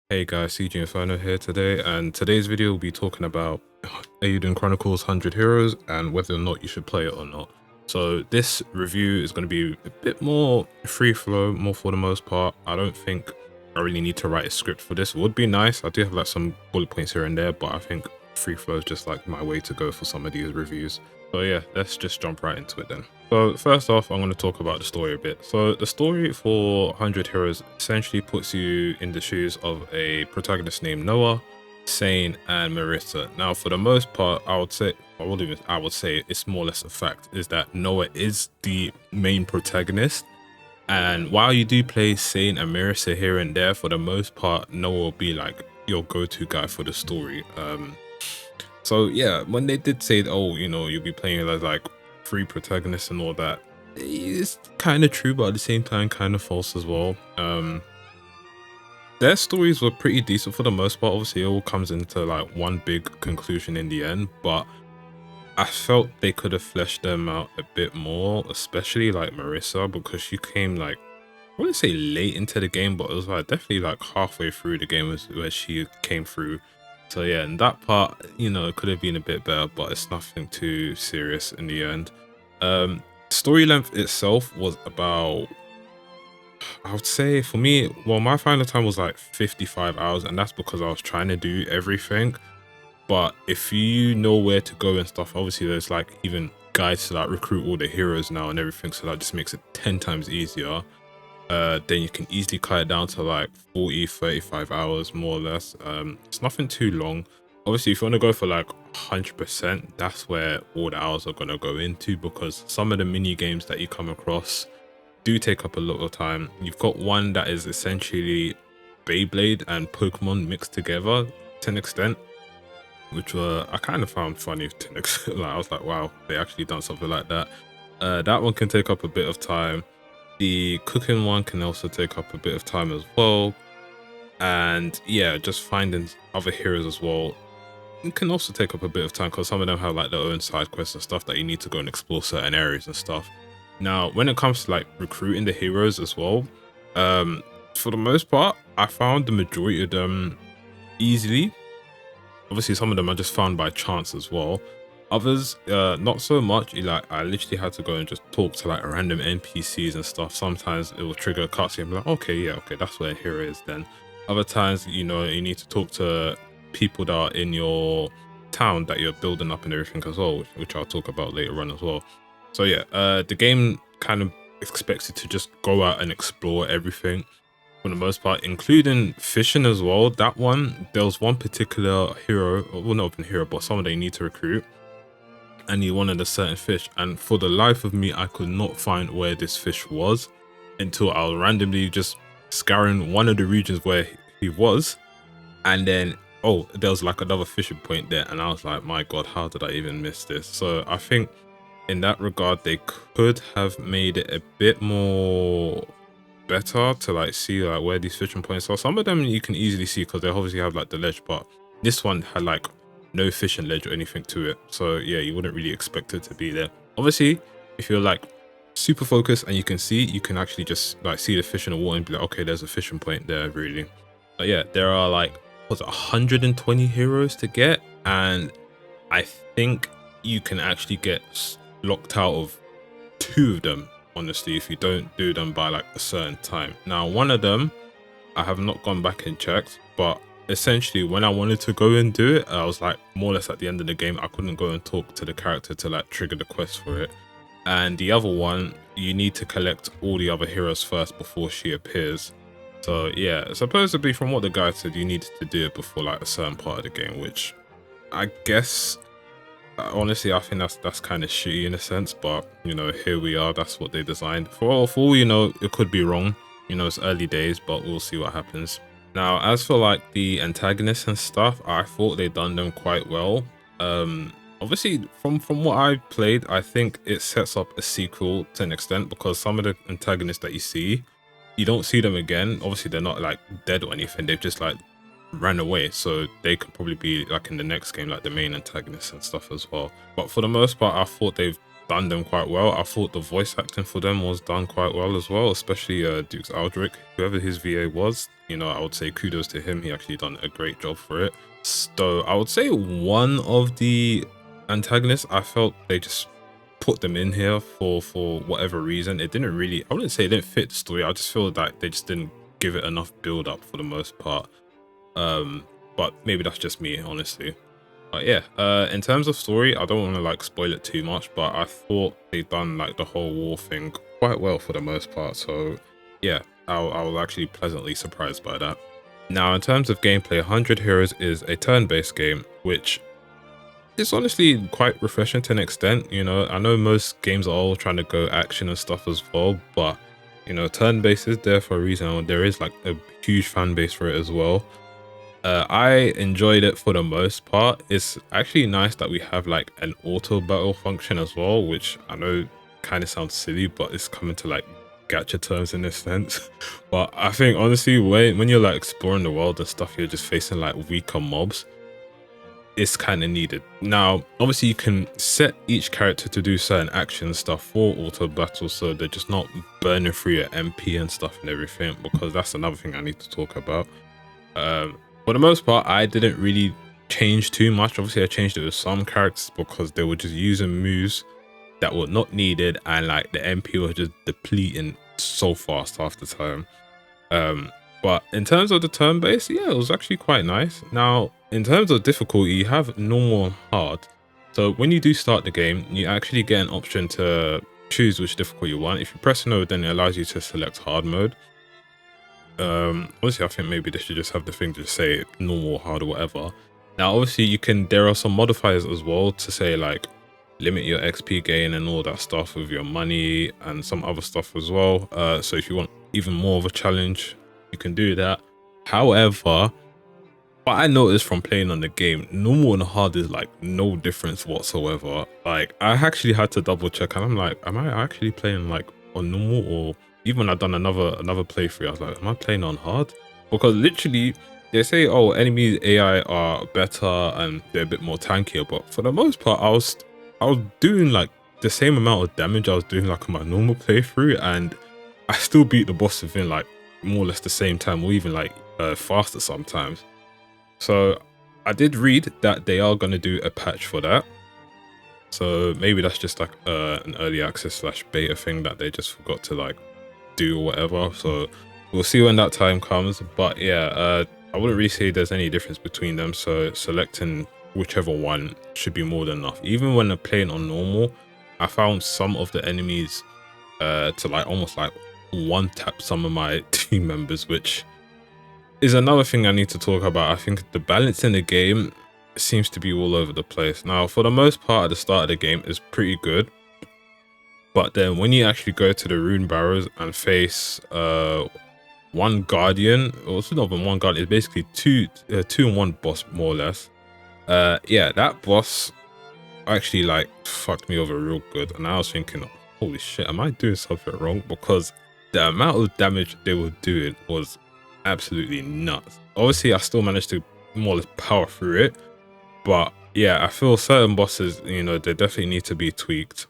Hey guys, CG Inferno here today, and today's video will be talking about Eiyuden Chronicles 100 Heroes and whether or not you should play it or not. So this review is going to be a bit more free flow, more for the most part. I don't think I really need to write a script for this. It would be nice. I do have like some bullet points here and there, but I think free flow is just like my way to go for some of these reviews. So yeah, let's just jump right into it then. So first off, I'm going to talk about the story a bit. So the story for 100 Heroes essentially puts you in the shoes of a protagonist named Noah, Sane, and Marissa. Now, for the most part, I would say it's more or less a fact, is that Noah is the main protagonist. And while you do play Sane and Marissa here and there, for the most part, Noah will be like your go-to guy for the story. So yeah, when they did say, oh, you'll be playing as like three protagonists and all that, it's kind of true, but at the same time, kind of false as well. Their stories were pretty decent for the most part. Obviously, it all comes into like one big conclusion in the end, but I felt they could have fleshed them out a bit more, especially like Marissa, because she came like, I wouldn't say late into the game, but it was like definitely like halfway through the game where she came through. So yeah, and that part, it could have been a bit better, but it's nothing too serious in the end. Story length itself was about, I would say for me, well, my final time was like 55 hours, and that's because I was trying to do everything. But if you know where to go and stuff, obviously there's like even guides to like recruit all the heroes now and everything, so that just makes it 10 times easier. Then you can easily cut it down to like 35 hours more or less. It's nothing too long. Obviously, if you want to go for like 100%, that's where all the hours are going to go into, because some of the mini games that you come across do take up a lot of time. You've got one that is essentially Beyblade and Pokemon mixed together to an extent, which I kind of found funny to an extent. Like, I was like, wow, they actually done something like that. That one can take up a bit of time. The cooking one can also take up a bit of time as well. And yeah, just finding other heroes as well, it can also take up a bit of time, because some of them have like their own side quests and stuff that you need to go and explore certain areas and stuff. Now, when it comes to like recruiting the heroes as well, for the most part, I found the majority of them easily. Obviously, some of them I just found by chance as well. Others, not so much. Like, I literally had to go and just talk to like random NPCs and stuff. Sometimes it will trigger a cutscene and be like, okay, yeah, okay, that's where a hero is then. Other times, you need to talk to people that are in your town that you're building up and everything as well, which I'll talk about later on as well. So yeah, the game kind of expects you to just go out and explore everything for the most part, including fishing as well. That one, there was one particular hero, well, not even hero, but someone they need to recruit, and he wanted a certain fish, and for the life of me, I could not find where this fish was until I was randomly just scouring one of the regions where he was, and then oh, there was like another fishing point there, and I was like, my god, how did I even miss this? So I think in that regard, they could have made it a bit more better to like see like where these fishing points are. Some of them you can easily see because they obviously have like the ledge, but this one had like no fishing ledge or anything to it. So yeah, you wouldn't really expect it to be there. Obviously, if you're like super focused and you can actually just like see the fish in the water and be like, okay, there's a fishing point there, really. But yeah, there are like, what's it, 120 heroes to get, and I think you can actually get locked out of 2 of them, honestly, if you don't do them by like a certain time. Now, one of them I have not gone back and checked, but essentially when I wanted to go and do it, I was like more or less at the end of the game, I couldn't go and talk to the character to like trigger the quest for it. And the other one, you need to collect all the other heroes first before she appears. So yeah, supposedly from what the guy said, you needed to do it before like a certain part of the game, which I guess honestly, I think that's kind of shitty in a sense, but here we are. That's what they designed. For all it could be wrong. It's early days, but we'll see what happens. Now, as for like the antagonists and stuff, I thought they done them quite well. Obviously, from what I played, I think it sets up a sequel to an extent, because some of the antagonists that you don't see them again. Obviously, they're not like dead or anything. They've just like ran away, so they could probably be like in the next game like the main antagonists and stuff as well. But for the most part, I thought they've done them quite well. I thought the voice acting for them was done quite well as well, especially Duke's Aldrich, whoever his VA was. You know, I would say kudos to him. He actually done a great job for it. So I would say one of the antagonists, I felt they just put them in here for whatever reason. It didn't really, I wouldn't say it didn't fit the story. I just feel that they just didn't give it enough build up for the most part. But maybe that's just me, honestly. But yeah, in terms of story, I don't want to like spoil it too much, but I thought they done like the whole war thing quite well for the most part. So yeah, I was actually pleasantly surprised by that. Now, in terms of gameplay, 100 Heroes is a turn-based game, which is honestly quite refreshing to an extent. You know, I know most games are all trying to go action and stuff as well, but you know, turn-based is there for a reason, and there is like a huge fan base for it as well. I enjoyed it for the most part. It's actually nice that we have like an auto battle function as well, which I know kind of sounds silly, but it's coming to like gacha terms in this sense. But I think honestly, when you're like exploring the world and stuff, you're just facing like weaker mobs. It's kind of needed. Now, obviously, you can set each character to do certain action stuff for auto battles, so they're just not burning through your MP and stuff and everything. Because that's another thing I need to talk about. For the most part, I didn't really change too much. Obviously, I changed it with some characters because they were just using moves that were not needed, and like the MP was just depleting so fast after time. But in terms of the turn-based, yeah, it was actually quite nice. Now, in terms of difficulty, you have normal and hard. So when you do start the game, you actually get an option to choose which difficulty you want. If you press no, then it allows you to select hard mode. Obviously I think maybe they should just have the thing to say normal, hard, or whatever. Now obviously there are some modifiers as well to say like limit your XP gain and all that stuff with your money and some other stuff as well. So if you want even more of a challenge, you can do that. However, what I noticed from playing on the game, normal and hard is like no difference whatsoever. Like I actually had to double check and I'm like, am I actually playing like on normal? Or even when I've done another playthrough, I was like, am I playing on hard? Because literally they say, oh, enemy AI are better and they're a bit more tankier, but for the most part I was doing like the same amount of damage I was doing like on my normal playthrough, and I still beat the boss within like more or less the same time, or even like faster sometimes. So I did read that they are going to do a patch for that. So maybe that's just like an early access / beta thing that they just forgot to like do or whatever. So we'll see when that time comes. But yeah, I wouldn't really say there's any difference between them. So selecting whichever one should be more than enough. Even when I'm playing on normal, I found some of the enemies to like almost like one tap some of my team members, which is another thing I need to talk about. I think the balance in the game seems to be all over the place. Now, for the most part, at the start of the game is pretty good. But then when you actually go to the rune barrows and face one guardian, or it's not even one guardian, it's basically two in one boss, more or less. Yeah, that boss actually like fucked me over real good. And I was thinking, holy shit, am I doing something wrong? Because the amount of damage they were doing was absolutely nuts. Obviously I still managed to more or less power through it, but yeah, I feel certain bosses, you know, they definitely need to be tweaked.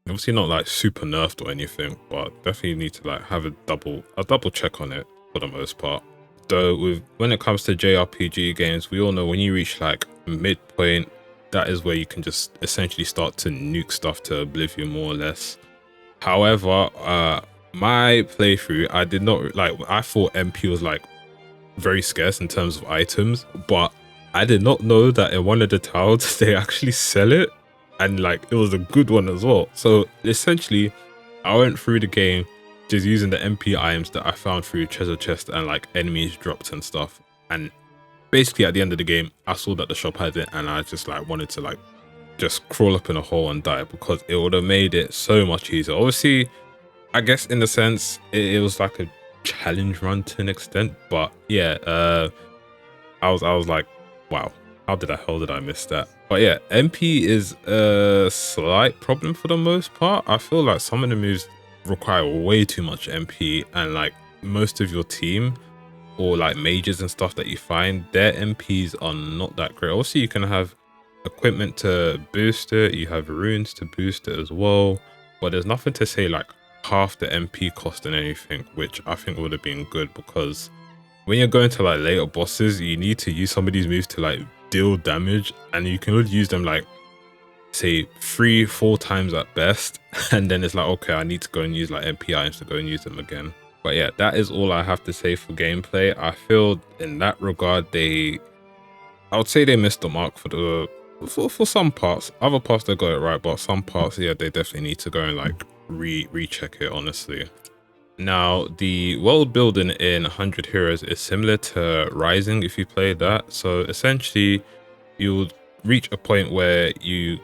Obviously not like super nerfed or anything, but definitely need to like have a double check on it for the most part. Though when it comes to JRPG games, we all know when you reach like midpoint, that is where you can just essentially start to nuke stuff to oblivion, more or less. However, my playthrough, I did not like, I thought MP was like very scarce in terms of items, but I did not know that in one of the towns they actually sell it, and like it was a good one as well. So essentially I went through the game just using the MP items that I found through treasure chest and like enemies dropped and stuff, and basically at the end of the game I saw that the shop had it, and I just like wanted to like just crawl up in a hole and die, because it would have made it so much easier. Obviously I guess in the sense it was like a challenge run to an extent, but yeah, I was like, wow, how the hell did I miss that? But yeah, MP is a slight problem for the most part. I feel like some of the moves require way too much MP, and like most of your team or like mages and stuff that you find, their MPs are not that great. Obviously you can have equipment to boost it, you have runes to boost it as well, but there's nothing to say like half the MP cost and anything, which I think would have been good, because when you're going to like later bosses, you need to use some of these moves to like deal damage, and you can only use them like say 3-4 times at best, and then it's like, okay, I need to go and use like MP items to go and use them again. But yeah, that is all I have to say for gameplay. I feel in that regard I would say they missed the mark for some parts. Other parts they got it right, but some parts, yeah, they definitely need to go and like recheck it, honestly. Now, the world building in 100 Heroes is similar to Rising if you play that. So essentially, you'll reach a point where you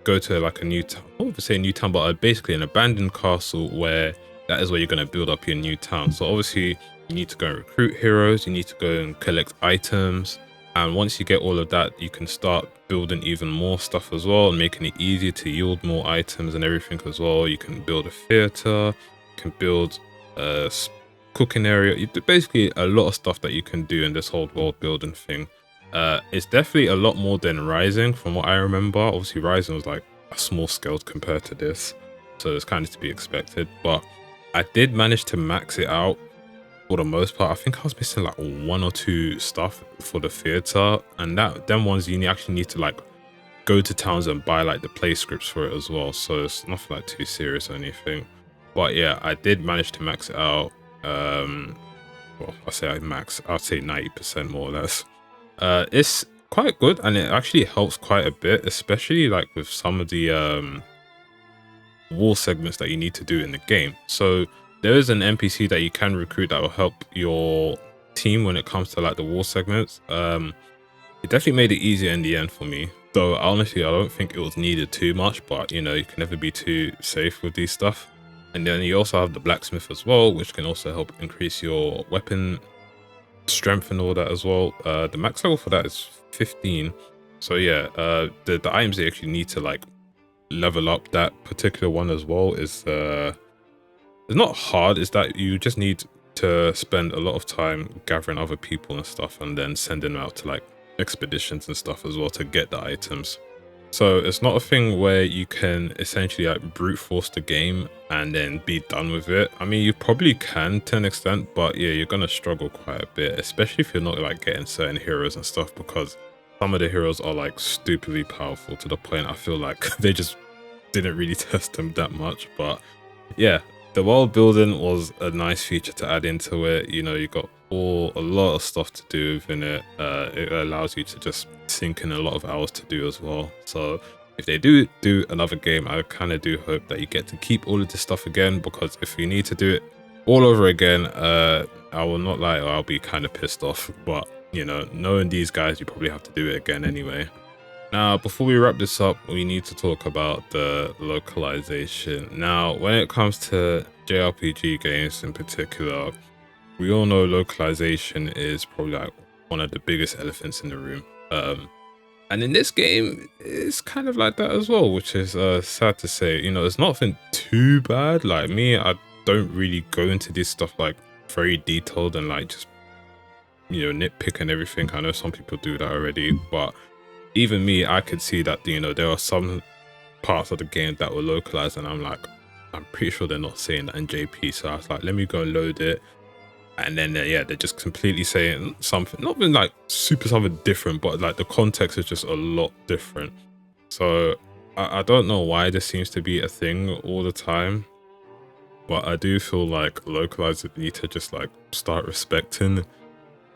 go to like a new town. I wouldn't say a new town, but basically an abandoned castle, where that is where you're going to build up your new town. So obviously, you need to go and recruit heroes. You need to go and collect items. And once you get all of that, you can start building even more stuff as well, and making it easier to yield more items and everything as well. You can build a theater, you can build a cooking area. Basically a lot of stuff that you can do in this whole world building thing. It's definitely a lot more than Rising from what I remember. Obviously Rising was like a small scale compared to this, so it's kind of to be expected, but I did manage to max it out for the most part. I think I was missing like 1 or 2 stuff for the theater, and them ones you actually need to like go to towns and buy like the play scripts for it as well, so it's nothing like too serious or anything. But yeah, I did manage to max it out. Well, I'd say 90% more or less. It's quite good, and it actually helps quite a bit, especially like with some of the wall segments that you need to do in the game. So there is an NPC that you can recruit that will help your team when it comes to like the wall segments. It definitely made it easier in the end for me, though honestly I don't think it was needed too much, but you know, you can never be too safe with these stuff. And then you also have the blacksmith as well, which can also help increase your weapon strength and all that as well. The max level for that is 15. So yeah, the items they actually need to like level up that particular one as well is it's not hard. It's that you just need to spend a lot of time gathering other people and stuff, and then sending them out to like expeditions and stuff as well to get the items. So it's not a thing where you can essentially like brute force the game and then be done with it. I mean, you probably can to an extent, but yeah, you're gonna struggle quite a bit, especially if you're not like getting certain heroes and stuff, because some of the heroes are like stupidly powerful to the point I feel like they just didn't really test them that much. But yeah, the world building was a nice feature to add into it. You know, you got a lot of stuff to do within it. It allows you to just sink in a lot of hours to do as well. So if they do another game, I kind of do hope that you get to keep all of this stuff again, because if you need to do it all over again, I will not lie, I'll be kind of pissed off. But you know, knowing these guys, you probably have to do it again anyway. Now, before we wrap this up, we need to talk about the localization. Now, when it comes to JRPG games in particular, we all know localization is probably like one of the biggest elephants in the room. And in this game, it's kind of like that as well, which is sad to say. You know, it's nothing too bad. Like me, I don't really go into this stuff like very detailed and like just, you know, nitpick and everything. I know some people do that already, but even me, I could see that, you know, there are some parts of the game that were localized, and I'm like, I'm pretty sure they're not saying that in JP. So I was like, let me go and load it. And then, yeah, they're just completely saying something, not been like super something different, but like the context is just a lot different. So I don't know why this seems to be a thing all the time, but I do feel like localizers need to just like start respecting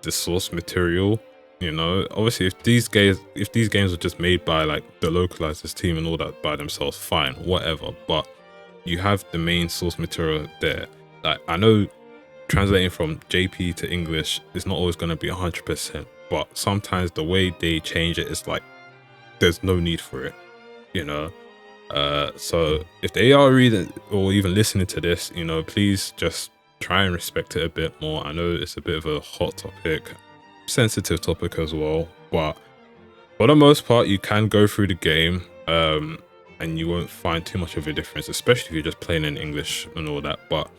the source material. You know, obviously if these games are just made by like the localizers team and all that by themselves, fine, whatever, but you have the main source material there. Like, I know translating from JP to English is not always going to be 100%, but sometimes the way they change it is like there's no need for it, you know. So if they are reading or even listening to this, you know, please just try and respect it a bit more. I know it's a bit of a hot topic, sensitive topic as well, but for the most part you can go through the game and you won't find too much of a difference, especially if you're just playing in English and all that. But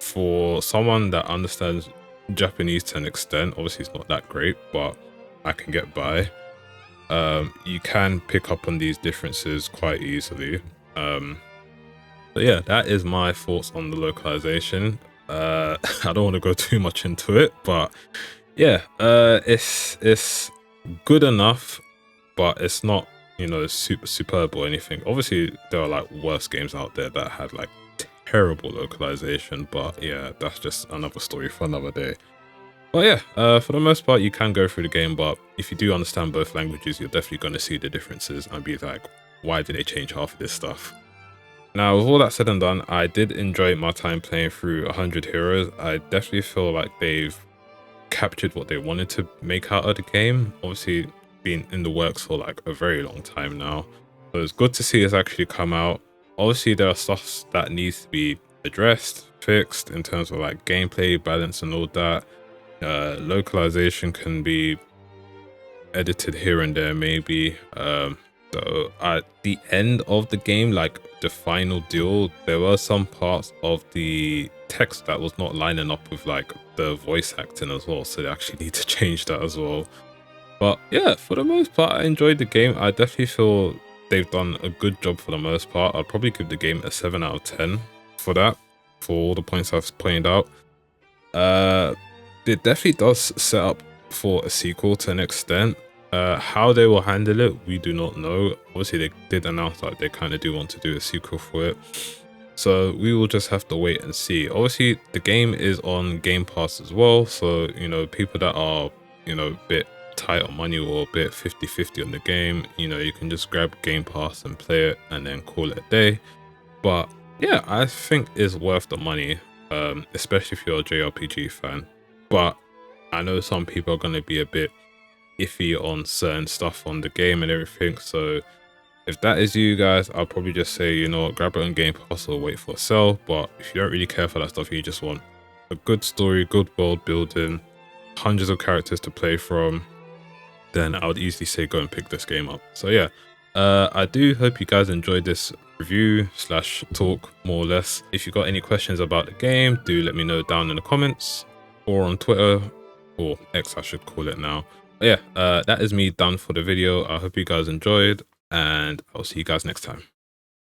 for someone that understands Japanese to an extent, obviously it's not that great, but I can get by. you can pick up on these differences quite easily. But yeah, that is my thoughts on the localization. I don't want to go too much into it, but yeah, it's good enough, but it's not, you know, super superb or anything. Obviously, there are like worse games out there that had like terrible localization, but yeah, that's just another story for another day. But yeah, for the most part, you can go through the game, but if you do understand both languages, you're definitely going to see the differences and be like, why did they change half of this stuff? Now, with all that said and done, I did enjoy my time playing through 100 Heroes. I definitely feel like they've captured what they wanted to make out of the game. Obviously, been in the works for like a very long time now. So it's good to see it's actually come out. Obviously, there are stuff that needs to be addressed, fixed in terms of like gameplay, balance and all that. Localization can be edited here and there maybe. So at the end of the game, like the final deal, there were some parts of the text that was not lining up with like the voice acting as well, so they actually need to change that as well. But yeah, for the most part, I enjoyed the game. I definitely feel they've done a good job for the most part. I'd probably give the game a 7 out of 10 for that, for all the points I've pointed out. It definitely does set up for a sequel to an extent. How they will handle it, we do not know. Obviously, they did announce that they kind of do want to do a sequel for it. So we will just have to wait and see. Obviously, the game is on Game Pass as well. So, you know, people that are, you know, a bit tight on money or a bit 50-50 on the game, you know, you can just grab Game Pass and play it and then call it a day. But yeah, I think it's worth the money, especially if you're a JRPG fan. But I know some people are going to be a bit iffy on certain stuff on the game and everything. So if that is you guys, I'll probably just say, you know, grab it on Game Pass or wait for a sale. But if you don't really care for that stuff, you just want a good story, good world building, hundreds of characters to play from, then I would easily say go and pick this game up. So yeah, I do hope you guys enjoyed this review slash talk more or less. If you got any questions about the game, do let me know down in the comments or on Twitter, or X I should call it now. But yeah, that is me done for the video. I hope you guys enjoyed and I'll see you guys next time.